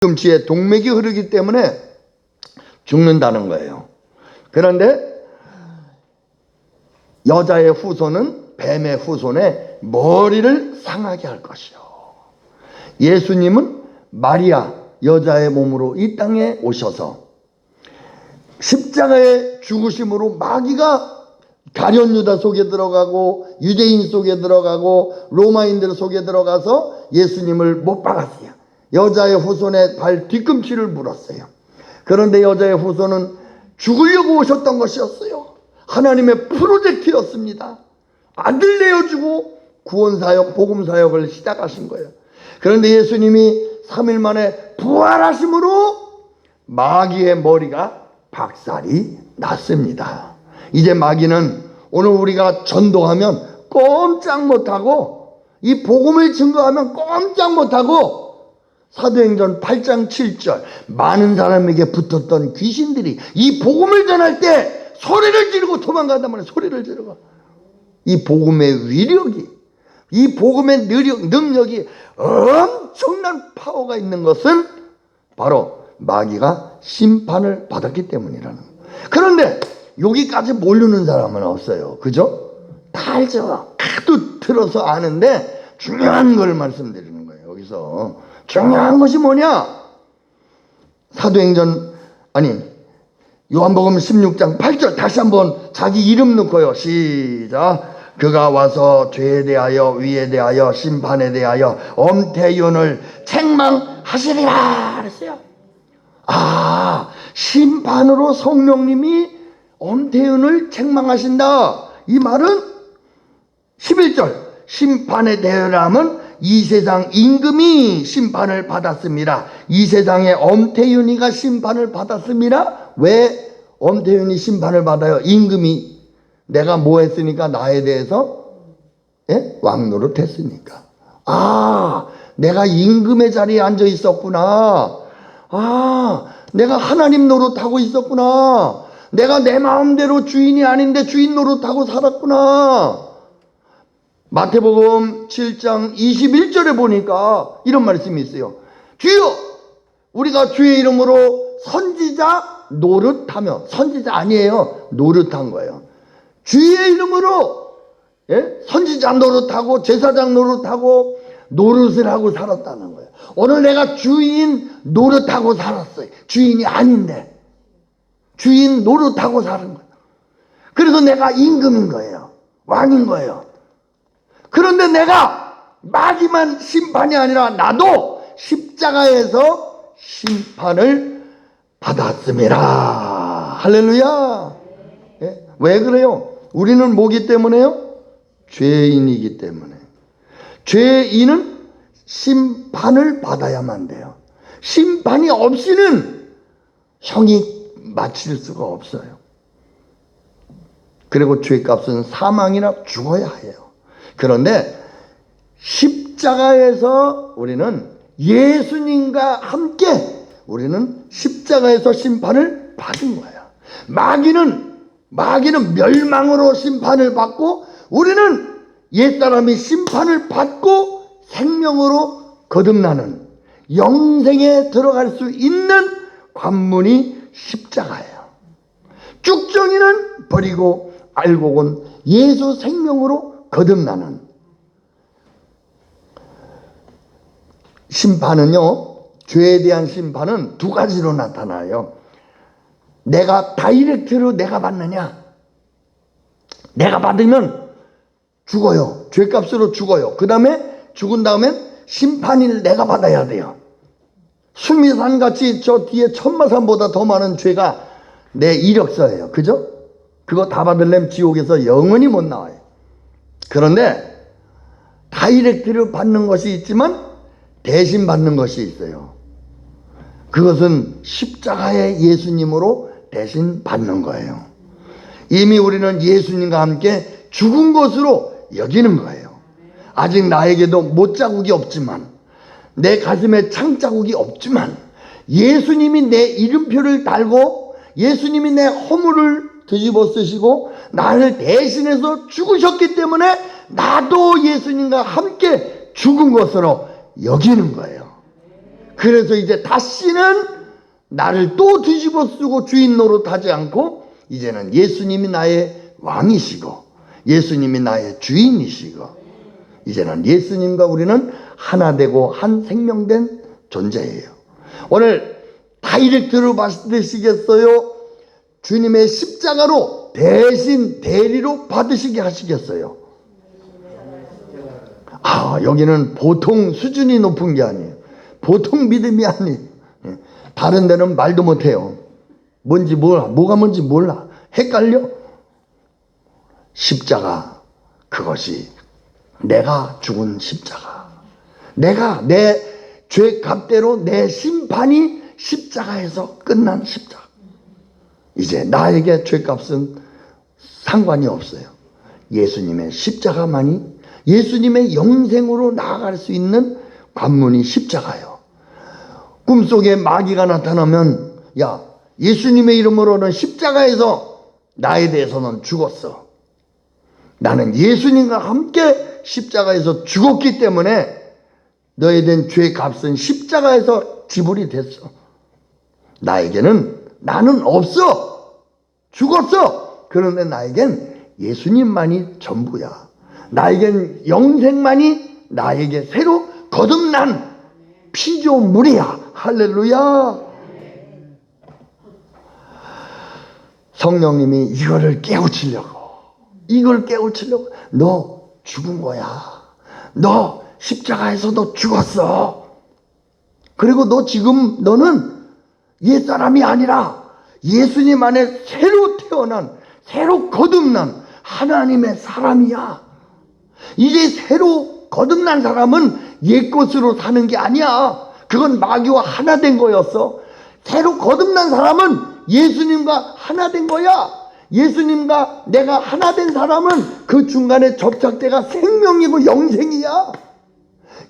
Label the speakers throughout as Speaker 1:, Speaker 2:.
Speaker 1: 뒤꿈치에 동맥이 흐르기 때문에 죽는다는 거예요. 그런데 여자의 후손은 뱀의 후손의 머리를 상하게 할 것이요. 예수님은 마리아 여자의 몸으로 이 땅에 오셔서 십자가의 죽으심으로 마귀가 가룟 유다 속에 들어가고 유대인 속에 들어가고 로마인들 속에 들어가서 예수님을 못 박았어요. 여자의 후손의 발 뒤꿈치를 물었어요. 그런데 여자의 후손은 죽으려고 오셨던 것이었어요. 하나님의 프로젝트였습니다. 아들 내어주고 구원사역, 복음사역을 시작하신 거예요. 그런데 예수님이 3일 만에 부활하심으로 마귀의 머리가 박살이 났습니다. 이제 마귀는 오늘 우리가 전도하면 꼼짝 못하고 이 복음을 증거하면 꼼짝 못하고 사도행전 8장 7절 많은 사람에게 붙었던 귀신들이 이 복음을 전할 때 소리를 지르고 도망간단 말이에요. 소리를 지르고. 이 복음의 위력이, 이 복음의 능력이 엄청난 파워가 있는 것은 바로 마귀가 심판을 받았기 때문이라는 거예요. 그런데 여기까지 모르는 사람은 없어요. 그죠? 다 알죠. 하도 들어서 아는데 중요한 걸 말씀드리는 거예요. 여기서 중요한 것이 뭐냐? 사도행전 요한복음 16장 8절 다시 한번 자기 이름 넣고요. 시작. 그가 와서 죄에 대하여 위에 대하여 심판에 대하여 엄태윤을 책망하시리라 그랬어요. 심판으로 성령님이 엄태윤을 책망하신다. 이 말은 11절 심판에 대하여라면 이 세상 임금이 심판을 받았습니다. 이 세상에 엄태윤이가 심판을 받았습니다. 왜 엄태윤이 심판을 받아요? 임금이 내가 뭐 했으니까 나에 대해서 왕노릇 했으니까. 내가 임금의 자리에 앉아 있었구나. 내가 하나님 노릇하고 있었구나. 내가 내 마음대로 주인이 아닌데 주인 노릇하고 살았구나. 마태복음 7장 21절에 보니까 이런 말씀이 있어요. 주여 우리가 주의 이름으로 선지자 노릇하며, 선지자 아니에요. 노릇한 거예요. 주의 이름으로 선지자 노릇하고 제사장 노릇하고 노릇을 하고 살았다는 거예요. 오늘 내가 주인 노릇하고 살았어요. 주인이 아닌데 주인 노릇하고 사는 거예요. 그래서 내가 임금인 거예요. 왕인 거예요. 그런데 내가 마귀만 심판이 아니라 나도 십자가에서 심판을 받았습니다. 할렐루야. 왜 그래요? 우리는 뭐기 때문에요? 죄인이기 때문에. 죄인은 심판을 받아야만 돼요. 심판이 없이는 형이 마칠 수가 없어요. 그리고 죄값은 사망이나 죽어야 해요. 그런데 십자가에서 우리는 예수님과 함께 우리는 십자가에서 심판을 받은 거예요. 마귀는 멸망으로 심판을 받고 우리는 옛사람이 심판을 받고 생명으로 거듭나는 영생에 들어갈 수 있는 관문이 십자가예요. 쭉정이는 버리고 알곡은 예수 생명으로 거듭나는. 심판은요, 죄에 대한 심판은 두 가지로 나타나요. 내가 다이렉트로 내가 받느냐? 내가 받으면 죽어요. 죄값으로 죽어요. 그 다음에 죽은 다음엔 심판을 내가 받아야 돼요. 수미산같이 저 뒤에 천마산보다 더 많은 죄가 내 이력서예요. 그죠? 그거 다 받으려면 지옥에서 영원히 못 나와요. 그런데 다이렉트로 받는 것이 있지만 대신 받는 것이 있어요. 그것은 십자가의 예수님으로 대신 받는 거예요. 이미 우리는 예수님과 함께 죽은 것으로 여기는 거예요. 아직 나에게도 못자국이 없지만, 내 가슴에 창자국이 없지만, 예수님이 내 이름표를 달고 예수님이 내 허물을 뒤집어 쓰시고 나를 대신해서 죽으셨기 때문에 나도 예수님과 함께 죽은 것으로 여기는 거예요. 그래서 이제 다시는 나를 또 뒤집어 쓰고 주인 노릇하지 않고 이제는 예수님이 나의 왕이시고 예수님이 나의 주인이시고 이제는 예수님과 우리는 하나 되고 한 생명된 존재예요. 오늘 다이렉트로 받으시겠어요? 주님의 십자가로 대신 대리로 받으시게 하시겠어요? 여기는 보통 수준이 높은 게 아니에요. 보통 믿음이 아니에요. 다른 데는 말도 못해요. 뭔지 몰라. 뭐가 뭔지 몰라. 헷갈려. 십자가, 그것이 내가 죽은 십자가. 내가 내 죄 값대로 내 심판이 십자가에서 끝난 십자가. 이제 나에게 죄값은 상관이 없어요. 예수님의 십자가만이 예수님의 영생으로 나아갈 수 있는 관문이 십자가예요. 꿈속에 마귀가 나타나면 야, 예수님의 이름으로는 십자가에서 나에 대해서는 죽었어. 나는 예수님과 함께 십자가에서 죽었기 때문에 너에 대한 죄의 값은 십자가에서 지불이 됐어. 나는 없어. 죽었어. 그런데 나에겐 예수님만이 전부야. 나에겐 영생만이 나에게 새로 거듭난 피조물이야. 할렐루야. 성령님이 이걸 깨우치려고 너 죽은 거야. 너 십자가에서 너 죽었어. 그리고 너는 옛사람이 아니라 예수님 안에 새로 태어난 새로 거듭난 하나님의 사람이야. 이제 새로 거듭난 사람은 옛것으로 사는 게 아니야. 그건 마귀와 하나 된 거였어. 새로 거듭난 사람은 예수님과 하나 된 거야. 예수님과 내가 하나 된 사람은 그 중간에 접착대가 생명이고 영생이야.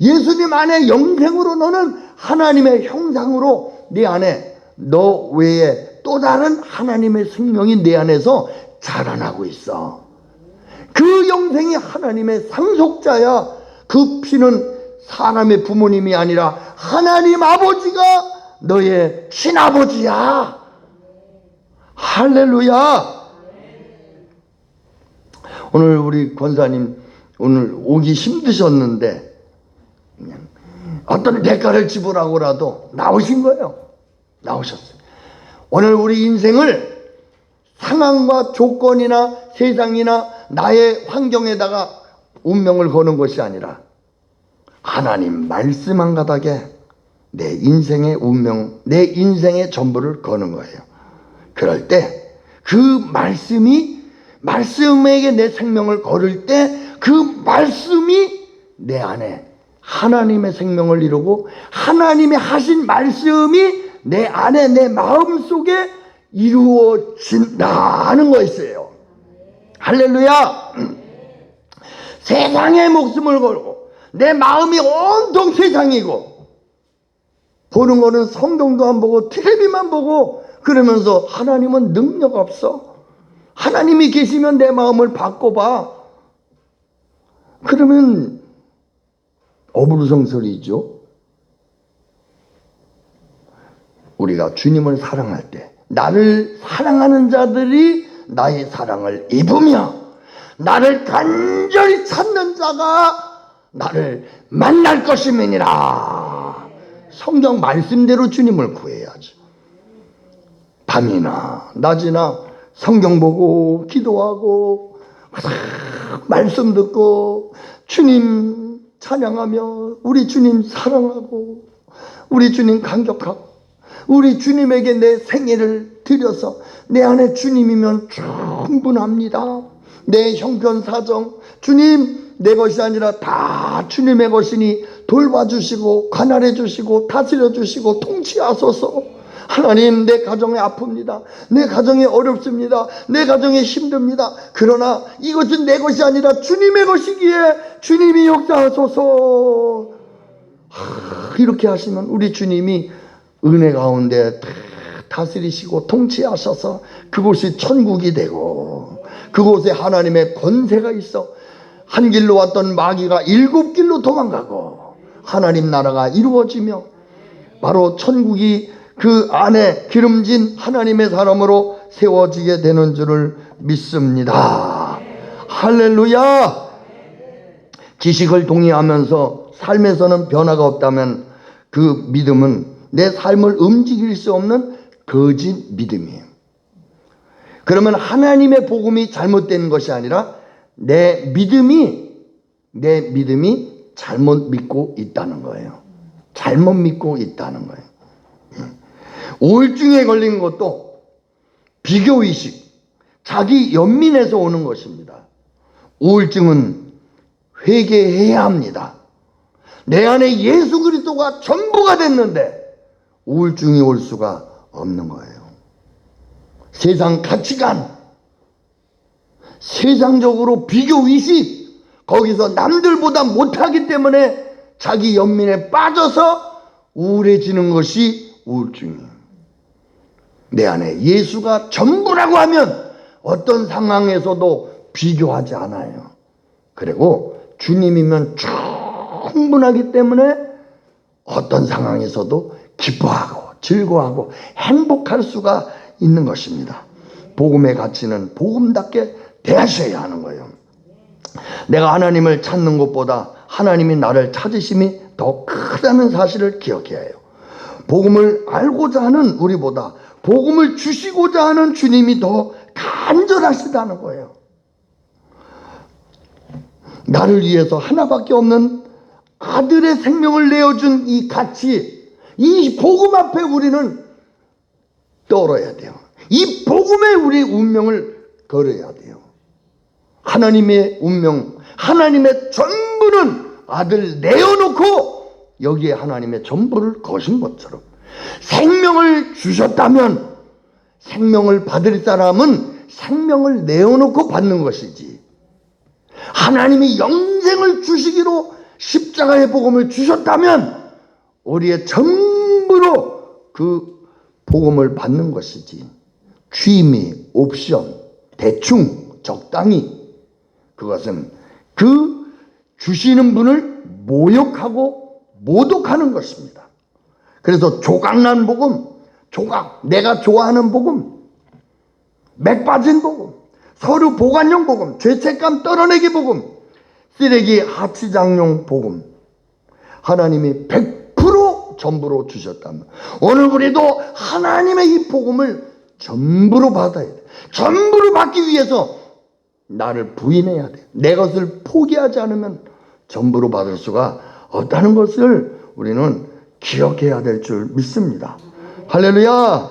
Speaker 1: 예수님 안에 영생으로 너는 하나님의 형상으로 내 안에 너 외에 또 다른 하나님의 생명이 내 안에서 자라나고 있어. 그 영생이 하나님의 상속자야. 그 피는 사람의 부모님이 아니라 하나님 아버지가 너의 친아버지야. 할렐루야. 오늘 우리 권사님 오늘 오기 힘드셨는데 그냥 어떤 대가를 지불하고라도 나오신 거예요. 나오셨어요. 오늘 우리 인생을 상황과 조건이나 세상이나 나의 환경에다가 운명을 거는 것이 아니라 하나님 말씀 한 가닥에 내 인생의 운명, 내 인생의 전부를 거는 거예요. 그럴 때 그 말씀에게 내 생명을 걸을 때 그 말씀이 내 안에 하나님의 생명을 이루고 하나님의 하신 말씀이 내 안에 내 마음속에 이루어진다는 것이에요. 할렐루야. 세상에 목숨을 걸고 내 마음이 온통 세상이고 보는 거는 성경도 안 보고 텔레비만 보고 그러면서 하나님은 능력 없어. 하나님이 계시면 내 마음을 바꿔봐. 그러면 어불성설이죠. 우리가 주님을 사랑할 때 나를 사랑하는 자들이 나의 사랑을 입으며 나를 간절히 찾는 자가 나를 만날 것임이니라. 성경 말씀대로 주님을 구해야지. 밤이나 낮이나 성경 보고 기도하고 말씀 듣고 주님 찬양하며 우리 주님 사랑하고 우리 주님 감격하고 우리 주님에게 내 생애를 드려서 내 안에 주님이면 충분합니다. 내 형편 사정 주님 내 것이 아니라 다 주님의 것이니 돌봐주시고 관할해 주시고 다스려 주시고 통치하소서. 하나님 내 가정에 아픕니다. 내 가정에 어렵습니다. 내 가정에 힘듭니다. 그러나 이것은 내 것이 아니라 주님의 것이기에 주님이 역사하소서. 이렇게 하시면 우리 주님이 은혜 가운데 다스리시고 통치하셔서 그곳이 천국이 되고 그곳에 하나님의 권세가 있어 한 길로 왔던 마귀가 7길로 도망가고 하나님 나라가 이루어지며 바로 천국이 그 안에 기름진 하나님의 사람으로 세워지게 되는 줄을 믿습니다. 할렐루야. 지식을 동의하면서 삶에서는 변화가 없다면 그 믿음은 내 삶을 움직일 수 없는 거짓 믿음이에요. 그러면 하나님의 복음이 잘못된 것이 아니라 내 믿음이 잘못 믿고 있다는 거예요. 잘못 믿고 있다는 거예요. 우울증에 걸린 것도 비교의식, 자기 연민에서 오는 것입니다. 우울증은 회개해야 합니다. 내 안에 예수 그리스도가 전부가 됐는데 우울증이 올 수가 없는 거예요. 세상 가치관, 세상적으로 비교의식, 거기서 남들보다 못하기 때문에 자기 연민에 빠져서 우울해지는 것이 우울증이에요. 내 안에 예수가 전부라고 하면 어떤 상황에서도 비교하지 않아요. 그리고 주님이면 충분하기 때문에 어떤 상황에서도 기뻐하고 즐거워하고 행복할 수가 있는 것입니다. 복음의 가치는 복음답게 대하셔야 하는 거예요. 내가 하나님을 찾는 것보다 하나님이 나를 찾으심이 더 크다는 사실을 기억해야 해요. 복음을 알고자 하는 우리보다 복음을 주시고자 하는 주님이 더 간절하시다는 거예요. 나를 위해서 하나밖에 없는 아들의 생명을 내어준 이 가치, 이 복음 앞에 우리는 떨어야 돼요. 이 복음에 우리 운명을 걸어야 돼요. 하나님의 운명, 하나님의 전부는 아들 내어놓고 여기에 하나님의 전부를 거신 것처럼 생명을 주셨다면 생명을 받을 사람은 생명을 내어놓고 받는 것이지, 하나님이 영생을 주시기로 십자가의 복음을 주셨다면 우리의 전부로 그 복음을 받는 것이지, 취미, 옵션, 대충, 적당히, 그것은 그 주시는 분을 모욕하고 모독하는 것입니다. 그래서 조각난 복음, 내가 좋아하는 복음, 맥 빠진 복음, 서류 보관용 복음, 죄책감 떨어내기 복음, 쓰레기 하치장용 복음, 하나님이 100% 전부로 주셨다면 오늘 우리도 하나님의 이 복음을 전부로 받아야 돼. 전부로 받기 위해서 나를 부인해야 돼. 내 것을 포기하지 않으면 전부로 받을 수가 없다는 것을 우리는 기억해야 될 줄 믿습니다. 할렐루야.